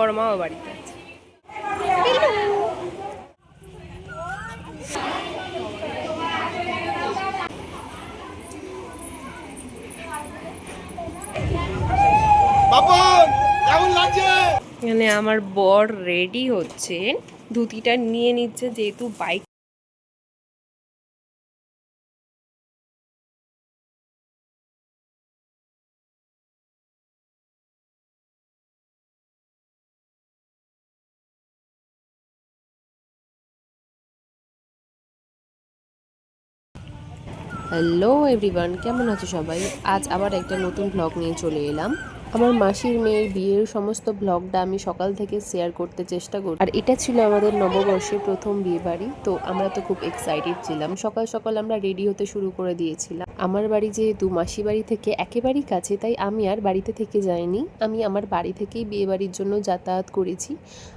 বড় মাও বাড়িতে আছে। এখানে আমার বর রেডি হচ্ছে, ধুতিটা নিয়ে নিচ্ছে যেহেতু বাইক। হ্যালো এভরিওয়ান, কেমন আছো সবাই? আজ আবার একটা নতুন ব্লগ নিয়ে চলে এলাম। আমার মাসির মেয়ের বিয়ের সমস্ত ব্লগটা আমি সকাল থেকে শেয়ার করতে চেষ্টা করি। আর এটা ছিল আমাদের নববর্ষের প্রথম বিয়ে বাড়ি, তো আমরা তো খুব এক্সাইটেড ছিলাম। সকাল সকাল আমরা রেডি হতে শুরু করে দিয়েছিলাম। আমার বাড়ি যেহেতু মাসি বাড়ি থেকে একেবারেই কাছে, তাই আমি আর বাড়িতে থেকে যাইনি। আমি আমার বাড়ি থেকেই বিয়ে বাড়ির জন্য যাতায়াত করেছি।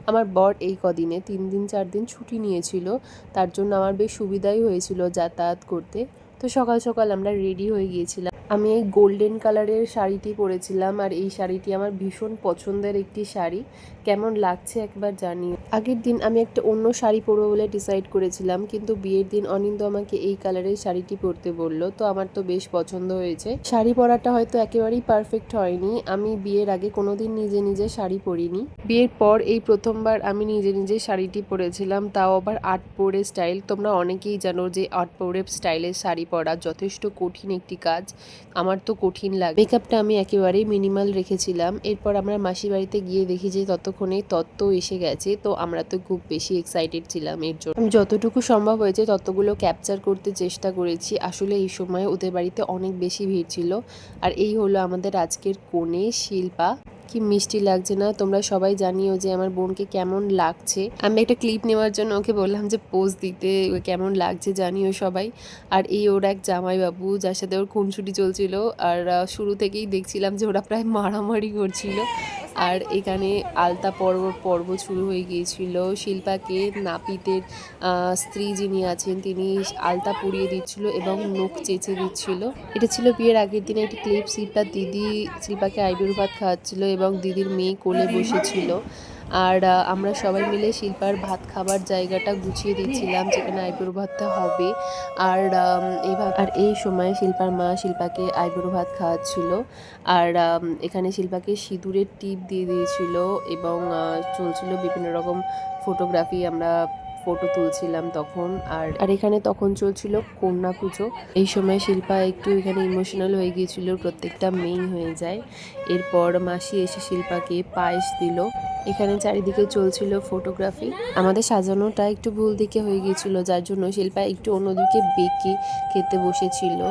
আমার বর এই কদিনে 3 দিন 4 দিন ছুটি নিয়েছিল, তার জন্য আমার বেশ সুবিধাই হয়েছিল যাতায়াত করতে। তো সকাল সকাল আমরা রেডি হয়ে গিয়েছিলাম। আমি এই গোল্ডেন কালারের শাড়িটি পরেছিলাম, আর এই শাড়িটি আমার ভীষণ পছন্দের একটি শাড়ি। কেমন লাগছে একবার জানিও। আগের দিন আমি একটা অন্য শাড়ি পরবো বলে ডিসাইড করেছিলাম, কিন্তু বিয়ের দিন অনিন্দ আমাকে এই কালারের শাড়িটি পরতে বলল, তো আমার তো বেশ পছন্দ হয়েছে। শাড়ি পরাটা হয়তো একেবারেই পারফেক্ট হয়নি, আমি বিয়ের আগে কোনোদিন নিজে নিজে শাড়ি পরিনি। বিয়ের পর এই প্রথমবার আমি নিজে নিজে শাড়িটি পরেছিলাম, তাও আবার আট পৌরে স্টাইল। তোমরা অনেকেই জানো যে আট পৌরে স্টাইলের শাড়ি পরা যথেষ্ট কঠিন একটি কাজ, আমার তো কঠিন লাগে। মেকআপটা আমি একেবারেই মিনিমাল রেখেছিলাম। এরপর আমরা মাসির বাড়িতে গিয়ে দেখি যে ততক্ষণে তত্ত্ব এসে গেছে, তো আমরা তো খুব বেশি এক্সাইটেড ছিলাম এর জন্য। আমি যতটুকু সম্ভব হয়েছে ততগুলো ক্যাপচার করতে চেষ্টা করেছি। আসলে এই সময় ওদের বাড়িতে অনেক বেশি ভিড় ছিল। আর এই হলো আমাদের আজকের কনে শিল্পা। কি মিষ্টি লাগছে না? তোমরা সবাই জানিও যে আমার বোনকে কেমন লাগছে। আমি একটা ক্লিপ নেওয়ার জন্য ওকে বললাম যে পোজ দিতে, কেমন লাগছে জানিও সবাই। আর এই ওর এক জামাইবাবু, যার সাথে ওর খুনসুটি চলছিল। আর শুরু থেকেই দেখছিলাম যে ওরা প্রায় মারামারি করছিল। আর এখানে আলতা পর্ব শুরু হয়ে গিয়েছিল। শিল্পাকে নাপিতের স্ত্রী যিনি আছেন তিনি আলতা পরিয়ে দিচ্ছিল এবং নখ চেঁচে দিচ্ছিল। এটা ছিল বিয়ের আগের দিনে একটি ক্লিপ। শিল্পার দিদি শিল্পাকে আইবুড়ো ভাত খাওয়াচ্ছিল এবং দিদির মেয়ে কোলে বসেছিল। আর আমরা সবাই মিলে শিল্পার ভাত খাবার জায়গাটা গুছিয়ে দিচ্ছিলাম, যেখানে আইবুড়ো ভাতটা হবে। আর এই সময় শিল্পার মা শিল্পাকে আইবুড়ো ভাত খাওয়াচ্ছিল। আর এখানে শিল্পাকে সিঁদুরের টিপ দিয়ে দিয়েছিল এবং চলছিল বিভিন্ন রকম ফটোগ্রাফি। আমরা ফটো তুলছিলাম তখন। আর এখানে তখন চলছিল কন্যা পুজো। এই সময় শিল্পা একটু এখানে ইমোশনাল হয়ে গিয়েছিল, প্রত্যেকটা মেয়েই হয়ে যায়। এরপর মাসি এসে শিল্পাকে পায়েস দিল। এখানে চারিদিকে চলছিল ফটোগ্রাফি। আমাদের সাজানোটা একটু ভুল দিকে হয়ে গিয়েছিল, যার জন্য শিল্পা একটু অন্যদিকে বেঁকে খেতে বসেছিল।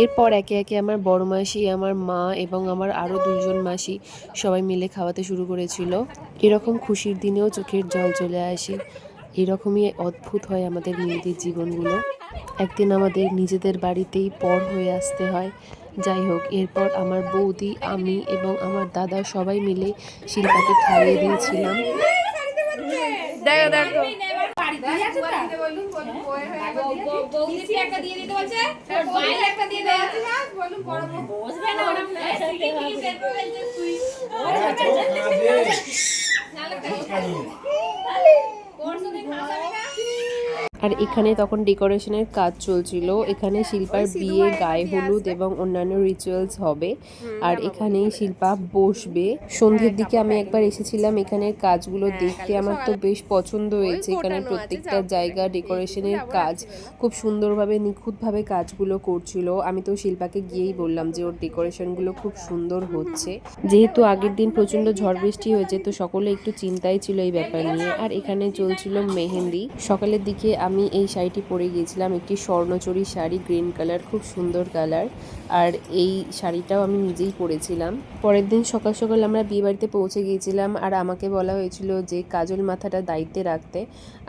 এরপর একে একে আমার বড় মাসি, আমার মা এবং আমার আরও 2জন মাসি সবাই মিলে খাওয়াতে শুরু করেছিল। এরকম খুশির দিনেও চোখের জল চলে আসে। এরকমই অদ্ভুত হয় আমাদের মেয়েদের জীবনগুলো। একদিন আমাদের নিজেদের বাড়িতেই পর হয়ে আসতে হয়। যাই হোক, এরপর আমার বৌদি, আমি এবং আমার দাদা সবাই মিলে শিল্পাকে খাইয়ে দিয়েছিলাম। আর এখানে তখন ডেকোরেশনের কাজ চলছিল। এখানে শিল্পার বিয়ে, গায়ে হলুদ এবং অন্যান্য রিচুয়ালস হবে। আর এখানেই শিল্পা বসবে। সন্ধ্যের দিকে আমি একবার এসেছিলাম, এখানের কাজগুলো দেখে আমার তো বেশ পছন্দ হয়েছে। এখানে প্রত্যেকটা জায়গা ডেকোরেশনের কাজ খুব সুন্দরভাবে নিখুঁতভাবে কাজগুলো করছিল। আমি তো শিল্পাকে গিয়েই বললাম যে ওর ডেকোরেশনগুলো খুব সুন্দর হচ্ছে। যেহেতু আগের দিন প্রচণ্ড ঝড় বৃষ্টি হয়েছে, তো সকলে একটু চিন্তায় ছিল এই ব্যাপার নিয়ে। আর এখানে চলছিল মেহেন্দি। সকালের দিকে আমি এই শাড়িটি পরে গিয়েছিলাম, একটি স্বর্ণচরী শাড়ি, গ্রিন কালার, খুব সুন্দর কালার। আর এই শাড়িটাও আমি নিজেই পরেছিলাম। পরের দিন সকাল সকাল আমরা বিয়ে বাড়িতে পৌঁছে গিয়েছিলাম, আর আমাকে বলা হয়েছিল যে কাজল মাথাটা দায়িত্বে রাখতে।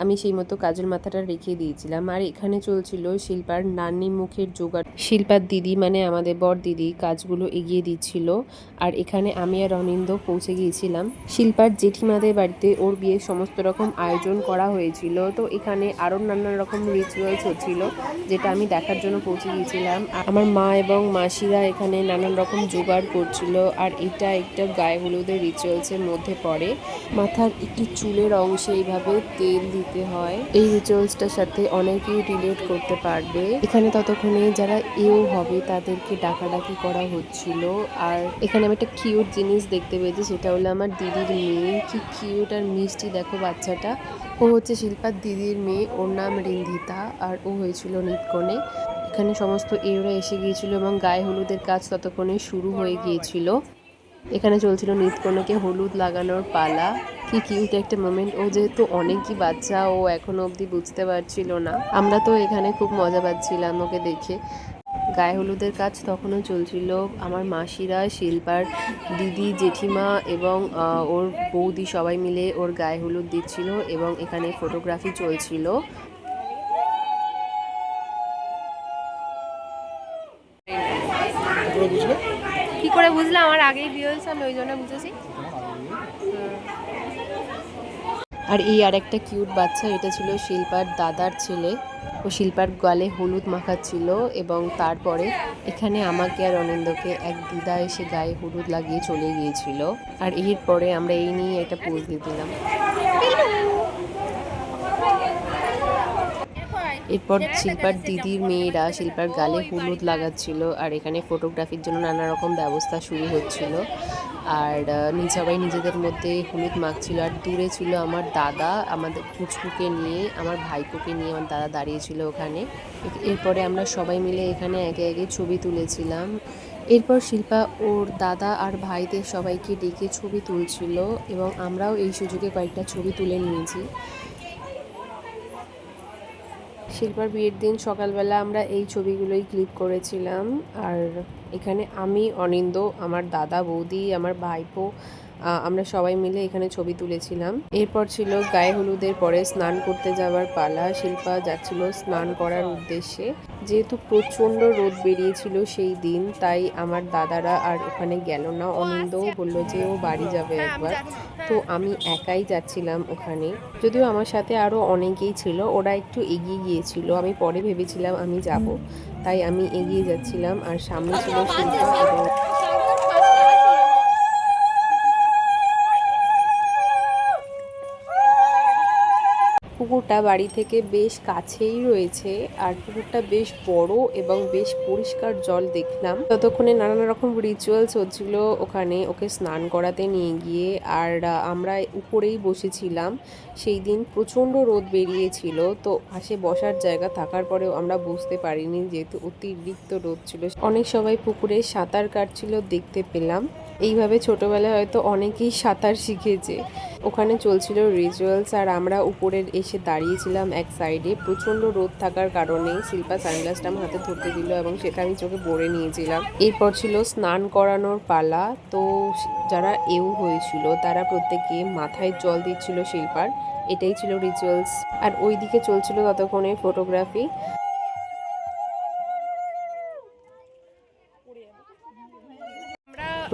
আমি সেই মতো কাজল মাথাটা রেখে দিয়েছিলাম। আর এখানে চলছিল শিল্পার নানি মুখের জোগাড়। শিল্পার দিদি মানে আমাদের বর দিদি কাজগুলো এগিয়ে দিচ্ছিল। আর এখানে আমি আর অনিন্দ পৌঁছে গিয়েছিলাম শিল্পার জেঠিমাদের বাড়িতে। ওর বিয়ের সমস্ত রকম আয়োজন করা হয়েছিল, তো এখানে আরও নানান রকম রিচুয়ালস হচ্ছিল, যেটা আমি দেখার জন্য পৌঁছে গিয়েছিলাম। আমার মা এবং মাসিরা এখানে নানান রকম জোগাড় করছিল। আর এটা একটা গায়ে হলুদের রিচুয়ালসের মধ্যে পড়ে। মাথার একটি চুলের অংশে এইভাবে তেল দিতে হয়। এই রিচুয়ালসটার সাথে অনেকেই রিলেট করতে পারবে। এখানে ততক্ষণে যারা এও হবে তাদেরকে ডাকাডাকি করা হচ্ছিল। আর এখানে আমি একটা কিউট জিনিস দেখতে পেয়েছি, সেটা হলো আমার দিদির মেয়ে। কি কিউট আর মিষ্টি দেখো বাচ্চাটা। ও হচ্ছে শিল্পার দিদির মেয়ে, ওর নাম রিন্ধিতা, আর ও হয়েছিল নিতকনে। এখানে সমস্ত এওরা এসে গিয়েছিল এবং গায়ে হলুদের কাজ ততক্ষণে শুরু হয়ে গিয়েছিল। এখানে চলছিল নিতকনেকে হলুদ লাগানোর পালা। কি কিউট একটা মোমেন্ট। ও যেহেতু অনেকই বাচ্চা, ও এখনো অবধি বুঝতে পারছিল না। আমরা তো এখানে খুব মজা পাচ্ছিলাম ওকে দেখে। গায়ে হলুদের কাজ তখনও চলছিল। আমার মাসিরা, শিল্পার দিদি, জেঠিমা এবং ওর বৌদি সবাই মিলে ওর গায়ে হলুদ দিচ্ছিল এবং এখানে ফটোগ্রাফি চলছিল। কি করে বুঝলাম? আমার আগেই বিয়ে হয়েছে, আমি ওই জন্য বুঝেছি। আর এই আর একটা কিউট বাচ্চা, এটা ছিল শিল্পার দাদার ছেলে। ও শিল্পার গালে হলুদ মাখাচ্ছিল এবং তারপরে এখানে আমাকে আর অনিন্দকে এক দিদা এসে গায়ে হলুদ লাগিয়ে চলে গিয়েছিল। আর এরপরে আমরা এই নিয়ে একটা পোজ দিয়ে দিলাম। এরপর শিল্পার দিদির মেয়েরা শিল্পার গালে হলুদ লাগাচ্ছিল, আর এখানে ফটোগ্রাফির জন্য নানা রকম ব্যবস্থা শুরু হচ্ছিল। আর সবাই নিজেদের মধ্যে হলুদ মাখছিল। আর দূরে ছিল আমার দাদা, আমাদের পুচকুকে নিয়ে, আমার ভাইপোকে নিয়ে আমার দাদা দাঁড়িয়েছিল ওখানে। এরপরে আমরা সবাই মিলে এখানে একে একে ছবি তুলেছিলাম। এরপর শিল্পা ওর দাদা আর ভাইদের সবাইকে ডেকে ছবি তুলছিল এবং আমরাও এই সুযোগে কয়েকটা ছবি তুলে নিয়েছি। শিল্পার বিয়ের দিন সকালবেলা আমরা এই ছবিগুলোই ক্লিক করেছিলাম। আর এখানে আমি, অনিন্দ, আমার দাদা, বৌদি, আমার ভাইপো, আমরা সবাই মিলে এখানে ছবি তুলেছিলাম। এরপর ছিল গায়ে হলুদের পরে স্নান করতে যাওয়ার পালা। শিল্পা যাচ্ছিল স্নান করার উদ্দেশ্যে। যেহেতু প্রচণ্ড রোদ বেরিয়েছিল সেই দিন, তাই আমার দাদারা আর ওখানে গেল না। অনিন্দও বলল যে ও বাড়ি যাবে একবার, তো আমি একাই যাচ্ছিলাম ওখানে। যদিও আমার সাথে আরও অনেকেই ছিল, ওরা একটু এগিয়ে গিয়েছিল। আমি পরে ভেবেছিলাম আমি যাব, তাই আমি এগিয়ে যাচ্ছিলাম। আর সামনে ছিল শিল্পা এবং পুকুরটা বাড়ি থেকে বেশ কাছেই রয়েছে। আর পুকুরটা বেশ বড় এবং বেশ পরিষ্কার জল দেখলাম। ততক্ষণে নানান রকম রিচুয়ালস হচ্ছিল ওখানে ওকে স্নান করাতে নিয়ে গিয়ে। আর আমরা উপরেই বসেছিলাম। সেই দিন প্রচণ্ড রোদ বেরিয়েছিল, তো পাশে বসার জায়গা থাকার পরেও আমরা বসতে পারিনি, যেহেতু অতিরিক্ত রোদ ছিল। অনেক সবাই পুকুরে সাঁতার কাটছিল দেখতে পেলাম। এইভাবে ছোটবেলায় হয়তো অনেকেই সাঁতার শিখেছে। ওখানে চলছিল রিচুয়ালস, আর আমরা উপরে এসে দাঁড়িয়েছিলাম এক সাইডে। প্রচণ্ড রোদ থাকার কারণে শিল্পা সানগ্লাসটা আমার হাতে ধরতে দিল এবং সেটা আমি চোখে পরে নিয়েছিলাম। এরপর ছিল স্নান করানোর পালা। তো যারা এও হয়েছিল তারা প্রত্যেকে মাথায় জল দিচ্ছিল শিল্পার। এটাই ছিল রিচুয়ালস। আর ওইদিকে চলছিল ততক্ষণে ফটোগ্রাফি।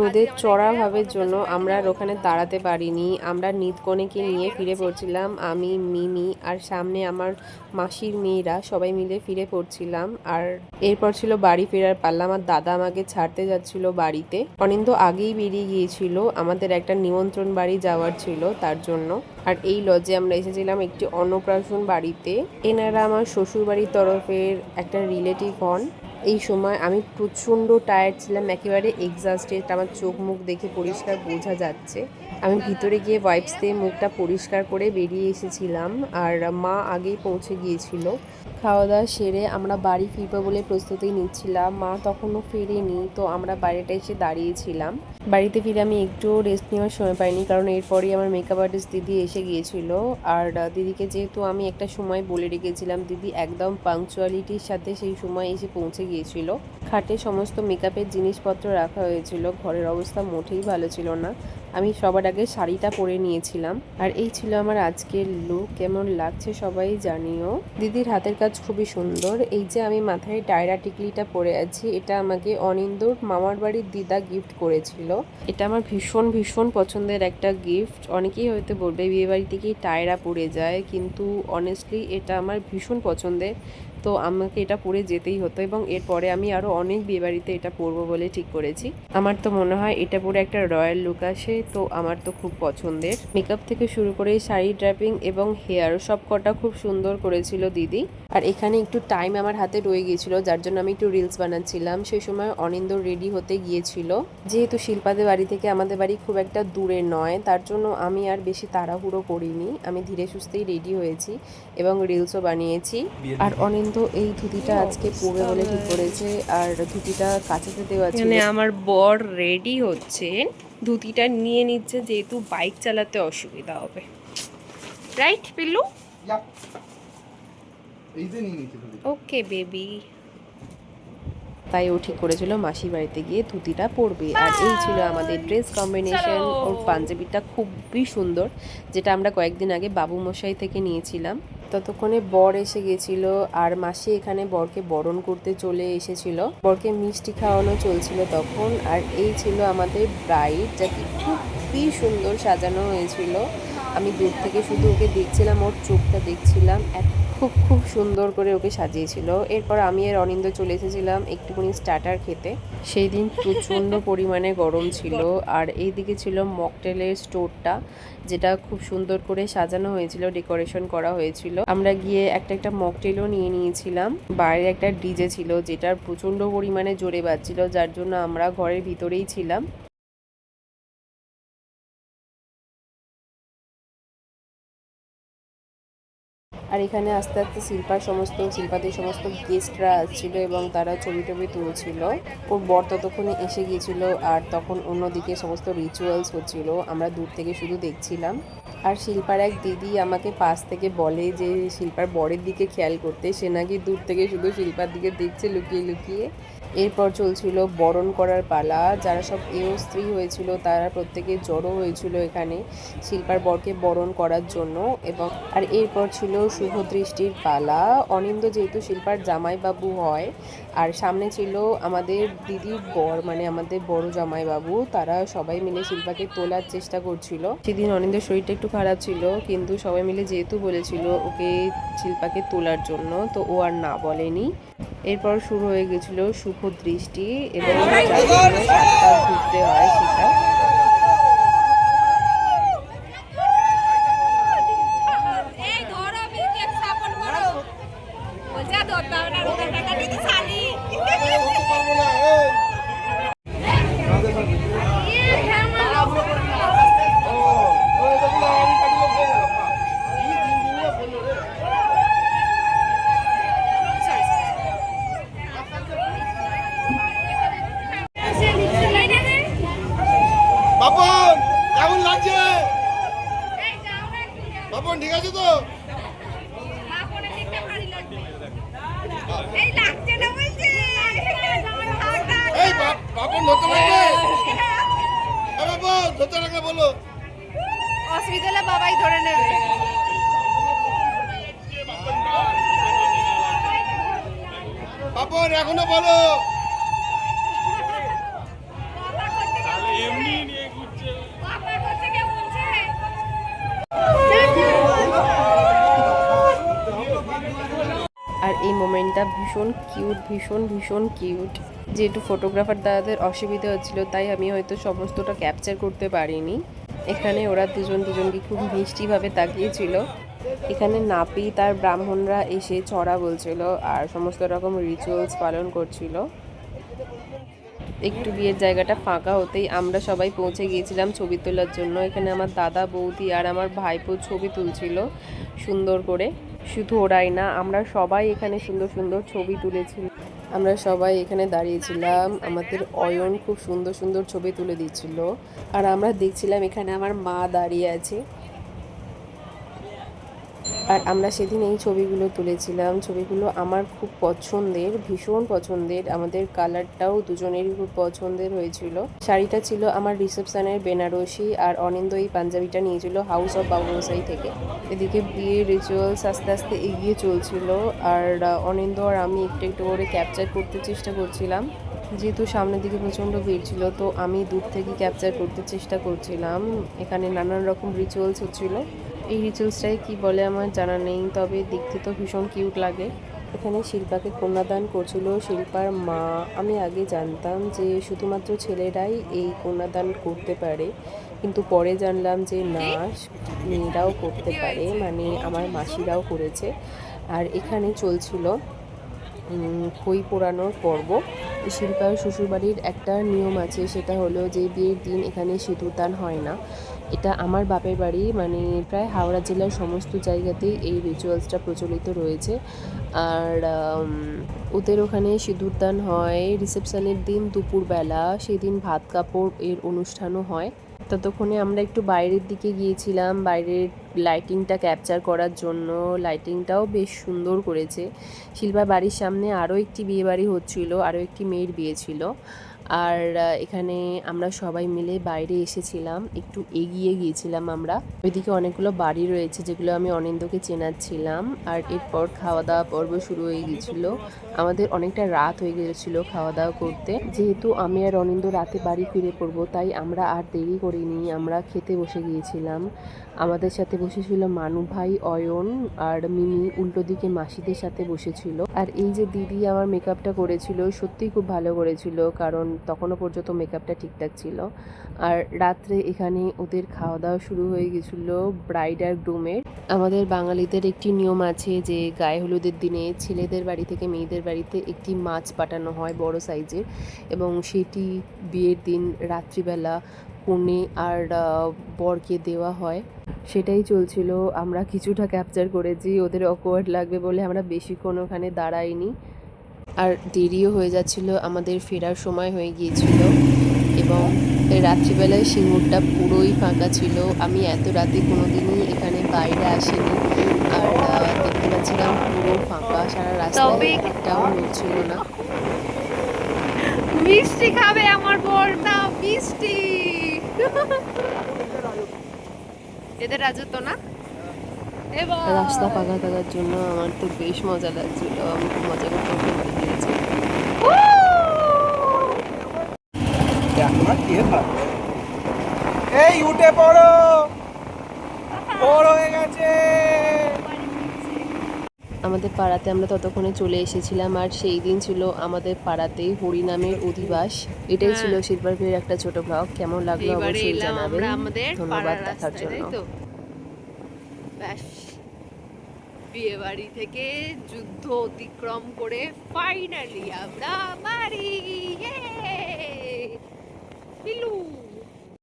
রোদের চড়া ভাবের জন্য আমরা আর ওখানে দাঁড়াতে পারিনি। আমরা নিতকনেকে নিয়ে ফিরে পড়ছিলাম, আমি, মিমি আর সামনে আমার মাসির মেয়েরা সবাই মিলে ফিরে পড়ছিলাম। আর এরপর ছিল বাড়ি ফেরার পাল্লা। আমার দাদা আমাকে ছাড়তে যাচ্ছিল বাড়িতে। অনিন্দ আগেই বেরিয়ে গিয়েছিল, আমাদের একটা নিমন্ত্রণ বাড়ি যাওয়ার ছিল তার জন্য। আর এই লজে আমরা এসেছিলাম একটি অন্নপ্রাশন বাড়িতে। এনারা আমার শ্বশুর বাড়ির তরফের একটা রিলেটিভ হন। এই সময় আমি প্রচণ্ড টায়ার্ড ছিলাম, একেবারে এক্সস্টেড। আমার চোখ মুখ দেখে পরিষ্কার বোঝা যাচ্ছে। আমি ভিতরে গিয়ে ওয়াইপস দিয়ে মুখটা পরিষ্কার করে বেরিয়ে এসেছিলাম, আর মা আগেই পৌঁছে গিয়েছিল। খাওয়া দাওয়া সেরে আমরা বাড়ি ফিরবো বলে প্রস্তুতি নিচ্ছিলাম, মা তখনও ফেরেনি, তো আমরা বাইরেটা এসে দাঁড়িয়েছিলাম। বাড়িতে ফিরে আমি একটু রেস্ট নেওয়ার সময় পাইনি, কারণ এরপরই আমার মেকআপ আর্টিস্ট দিদি এসে গিয়েছিল। আর দিদিকে যেহেতু আমি একটা সময় বলে রেখেছিলাম, দিদি একদম পাংচুয়ালিটির সাথে সেই সময় এসে পৌঁছে গিয়েছিল। খাটে সমস্ত মেকআপের জিনিসপত্র রাখা হয়েছিল। ঘরের অবস্থা মোটেই ভালো ছিল না। আমি সবার আগে শাড়িটা পরে নিয়েছিলাম। আর এই ছিল আমার আজকের লুক। কেমন লাগছে সবাই জানিও। দিদির হাতের কাজ খুবই সুন্দর। এই যে আমি মাথায় টায়রা টিকলিটা পরে আছি, এটা আমাকে অনিন্দুর মামার বাড়ির দিদা গিফট করেছিল। এটা আমার ভীষণ ভীষণ পছন্দের একটা গিফট। অনেকেই হয়তো বলবে বিয়ে বাড়ি থেকেই টায়রা পরে যায়, কিন্তু অনেস্টলি এটা আমার ভীষণ পছন্দের। তো আমাকে এটা পরে যেতেই হতো, এবং এরপরে আমি আরও অনেক বিয়েবাড়িতে এটা পরবো বলে ঠিক করেছি। আমার তো মনে হয় এটা পরে একটা রয়্যাল লুক আসে, তো আমার তো খুব পছন্দের। মেকআপ থেকে শুরু করে শাড়ি ড্রাপিং এবং হেয়ার সব কটা খুব সুন্দর করেছিল দিদি। আর এখানে একটু টাইম আমার হাতে রয়ে গিয়েছিল, যার জন্য আমি একটু রিলস বানাচ্ছিলাম। সেই সময় অনিন্দর রেডি হতে গিয়েছিল। যেহেতু শিল্পাদের বাড়ি থেকে আমাদের বাড়ি খুব একটা দূরে নয়, তার জন্য আমি আর বেশি তাড়াহুড়ো করিনি। আমি ধীরে সুস্থেই রেডি হয়েছি এবং রিলসও বানিয়েছি। আর অনিন্দ এই ধুতিটা আজকে পরবে বলে ঠিক করেছে, আর ধুতিটা কাঁচাতে দেওয়া ছিল। মানে আমার বর রেডি হচ্ছে, ধুতিটা নিয়ে নিচ্ছে যেহেতু বাইক চালাতে অসুবিধা হবে। রাইট পিল্লু? Okay baby. তাই ও ঠিক করেছিল মাসির বাড়িতে গিয়ে ধুতিটা পরবে। আর এই ছিল আমাদের ড্রেস কম্বিনেশন। ওর পাঞ্জাবিটা খুবই সুন্দর, যেটা আমরা কয়েকদিন আগে বাবু মশাই থেকে নিয়েছিলাম। ততক্ষণে বর এসে গেছিল, আর মাসি এখানে বরকে বরণ করতে চলে এসেছিল। বরকে মিষ্টি খাওয়ানো চলছিল তখন। আর এই ছিল আমাদের ব্রাইড, যাকে খুবই সুন্দর সাজানো হয়েছিল। আমি দূর থেকে শুধু ওকে দেখছিলাম, ওর চোখটা দেখছিলাম, খুব খুব সুন্দর করে ওকে সাজিয়েছিল। এরপর আমি আর অনিন্দ চলে এসেছিলাম একটুখানি স্টার্টার খেতে। সেই দিন প্রচণ্ড পরিমাণে গরম ছিল। আর এই দিকে ছিল মকটেলের স্টোরটা, যেটা খুব সুন্দর করে সাজানো হয়েছিল, ডেকোরেশন করা হয়েছিল। আমরা গিয়ে একটা মকটেলও নিয়ে নিয়েছিলাম। বাইরে একটা ডিজে ছিল, যেটার প্রচণ্ড পরিমাণে জোরে বাজছিল, যার জন্য আমরা ঘরের ভিতরেই ছিলাম। আর এখানে আস্তে আস্তে শিল্পাদের সমস্ত গেস্টরা আসছিল, এবং তারা ছবি টবি তুলছিল। ওর বর ততক্ষণে এসে গিয়েছিল, আর তখন অন্যদিকে সমস্ত রিচুয়ালস হচ্ছিল, আমরা দূর থেকে শুধু দেখছিলাম। আর শিল্পার এক দিদি আমাকে পাশ থেকে বলে যে শিল্পার বরের দিকে খেয়াল করতে, সে নাকি দূর থেকে শুধু শিল্পার দিকে দেখছে লুকিয়ে লুকিয়ে। এরপর চলছিল বরণ করার পালা। যারা সব এও স্ত্রী হয়েছিল তারা প্রত্যেকে জড়ো হয়েছিল এখানে শিল্পার বরকে বরণ করার জন্য। এবং আর এরপর ছিল শুভ দৃষ্টির পালা। অনিন্দ যেহেতু শিল্পার জামাইবাবু হয়, আর সামনে ছিল আমাদের দিদির বর, মানে আমাদের বড় জামাইবাবু। তারা সবাই মিলে শিল্পাকে তোলার চেষ্টা করছিল। সেদিন অনিন্দের শরীরটা একটু খারাপ ছিল, কিন্তু সবাই মিলে যেহেতু বলেছিল ওকে শিল্পাকে তোলার জন্য, তো ও আর না বলেনি। এরপর শুরু হয়ে গেছিল শুভ দৃষ্টি, এবং সাতটা ঘুরতে হয় সেটা। বাপন কেমন লাগছে? বাপন ঠিক আছে তো? এই বাপন ধরতে লাগবে? বাপন ধরতে লাগবে বলো। অসুবিধা হলে বাবাই ধরে নেবে। বাপন এখনো বলো। আর এই মোমেন্টটা ভীষণ কিউট, ভীষণ ভীষণ কিউট। যেহেতু ফটোগ্রাফার দাদাদের অসুবিধা হচ্ছিল, তাই আমি হয়তো সমস্তটা ক্যাপচার করতে পারিনি। এখানে ওরা দুজনকে খুব মিষ্টিভাবে তাকিয়েছিল। এখানে নাপিত আর ব্রাহ্মণরা এসে ছড়া বলছিল আর সমস্ত রকম রিচুয়ালস পালন করছিল। একটু বিয়ের জায়গাটা ফাঁকা হতেই আমরা সবাই পৌঁছে গিয়েছিলাম ছবি তোলার জন্য। এখানে আমার দাদা, বৌদি আর আমার ভাইপো ছবি তুলছিল সুন্দর করে। শুধু ওরাই না, আমরা সবাই এখানে সুন্দর সুন্দর ছবি তুলেছি। আমরা সবাই এখানে দাঁড়িয়েছিলাম, আমাদের অয়ন খুব সুন্দর সুন্দর ছবি তুলে দিচ্ছিল আর আমরা দেখছিলাম এখানে আমার মা দাঁড়িয়ে আছে। আর আমরা সেদিন এই ছবিগুলো তুলেছিলাম। ছবিগুলো আমার খুব পছন্দের, ভীষণ পছন্দের। আমাদের কালারটাও দুজনেরই খুব পছন্দের হয়েছিল। শাড়িটা ছিল আমার রিসেপশনের বেনারসি আর অনিন্দ এই পাঞ্জাবিটা নিয়েছিল হাউস অফ বাবুমশাই থেকে। এদিকে বিয়ের রিচুয়ালস আস্তে আস্তে এগিয়ে চলছিল আর অনিন্দ আর আমি একটু একটু করে ক্যাপচার করতে চেষ্টা করছিলাম। যেহেতু সামনের দিকে প্রচণ্ড ভিড় ছিল তো আমি দূর থেকে ক্যাপচার করতে চেষ্টা করছিলাম। এখানে নানান রকম রিচুয়ালস হচ্ছিল। এই রিচুয়ালসটাই কি বলে আমার জানা নেই, তবে দেখতে তো ভীষণ কিউট লাগে। এখানে শিল্পাকে কন্যাদান করছিল শিল্পার মা। আমি আগে জানতাম যে শুধুমাত্র ছেলেরাই এই কন্যাদান করতে পারে, কিন্তু পরে জানলাম যে না, মেয়েরাও করতে পারে, মানে আমার মাসিরাও করেছে। আর এখানে চলছিল খই পোড়ানোর পর্ব। শিল্পার শ্বশুরবাড়ির একটা নিয়ম আছে, সেটা হলো যে বিয়ের দিন এখানে সিঁদুরদান হয় না। এটা আমার বাপের বাড়ি, মানে প্রায় হাওড়া জেলার সমস্ত জায়গাতেই এই রিচুয়ালসটা প্রচলিত রয়েছে। আর ওদের ওখানে সিঁদুরদান হয় রিসেপশনের দিন দুপুরবেলা, সেদিন ভাত কাপড় এর অনুষ্ঠানও হয়। ততক্ষণে আমরা একটু বাইরের দিকে গিয়েছিলাম বাইরের লাইটিংটা ক্যাপচার করার জন্য। লাইটিংটাও বেশ সুন্দর করেছে। শিল্পার বাড়ির সামনে আরও একটি বিয়ে বাড়ি হচ্ছিল, আরও একটি মেয়ের বিয়ে ছিল। আর এখানে আমরা সবাই মিলে বাইরে এসেছিলাম, একটু এগিয়ে গিয়েছিলাম আমরা। ওইদিকে অনেকগুলো বাড়ি রয়েছে যেগুলো আমি অনিন্দকে চেনাচ্ছিলাম। আর এরপর খাওয়া দাওয়া পর্ব শুরু হয়ে গিয়েছিল। আমাদের অনেকটা রাত হয়ে গিয়েছিল খাওয়া দাওয়া করতে। যেহেতু আমি আর অনিন্দ রাতে বাড়ি ফিরে পড়বো, তাই আমরা আর দেরি করিনি, আমরা খেতে বসে গিয়েছিলাম। আমাদের সাথে বসেছিল মানু ভাই, অয়ন আর মিমি উল্টো দিকে মাসিদের সাথে বসেছিল। আর এই যে দিদি আমার মেকআপটা করেছিল, সত্যিই খুব ভালো করেছিল, কারণ তখনও পর্যন্ত মেকআপটা ঠিকঠাক ছিল। আর রাত্রে এখানে ওদের খাওয়া দাওয়া শুরু হয়ে গেছিলো ব্রাইড আর গ্রুমের। আমাদের বাঙালিদের একটি নিয়ম আছে যে গায়ে হলুদের দিনে ছেলেদের বাড়ি থেকে মেয়েদের বাড়িতে একটি মাছ পাঠানো হয় বড় সাইজের, এবং সেটি বিয়ের দিন রাত্রিবেলা কনে আর বরকে দেওয়া হয়। সেটাই চলছিল, আমরা কিছুটা ক্যাপচার করেছি। ওদের অকওয়ার্ড লাগবে বলে আমরা বেশিক্ষণ ওখানে দাঁড়াইনি। আর দেরিও হয়ে যাচ্ছিল, আমাদের ফেরার সময় হয়ে গিয়েছিল। এবং রাত্রিবেলায় সিঙ্গুরটা পুরোই ফাঁকা ছিল। আমি এত রাতে কোনোদিনই এখানে বাইরে আসিনি। আর দেখতে পাচ্ছিলাম পুরো ফাঁকা, সারা রাস্তায় একটাও লোক ছিল না। মিষ্টি খাবে আমার বর, না মিষ্টি। এদের রাজত্ব না। রাস্তা ফাঁকা থাকার জন্য আমার তো বেশ মজা লাগছিল, আমি খুব মজা করতে করতে গিয়েছি। এই উঠে পড়ো, বড় হয়ে গেছে। আমাদের পাড়াতে আমরা ততক্ষণে চলে এসেছিলাম। আর সেই দিন ছিল আমাদের পাড়াতে হরিনামের অধিবাস। এটাই ছিল শিল্পার বিয়ের একটা ছোট ব্লগ। কেমন লাগলো অবশ্যই জানাবেন। ধন্যবাদ দেখার জন্য। বিয়ে বাড়ি থেকে যুদ্ধ অতিক্রম করে ফাইনালি আমরা বাড়ি।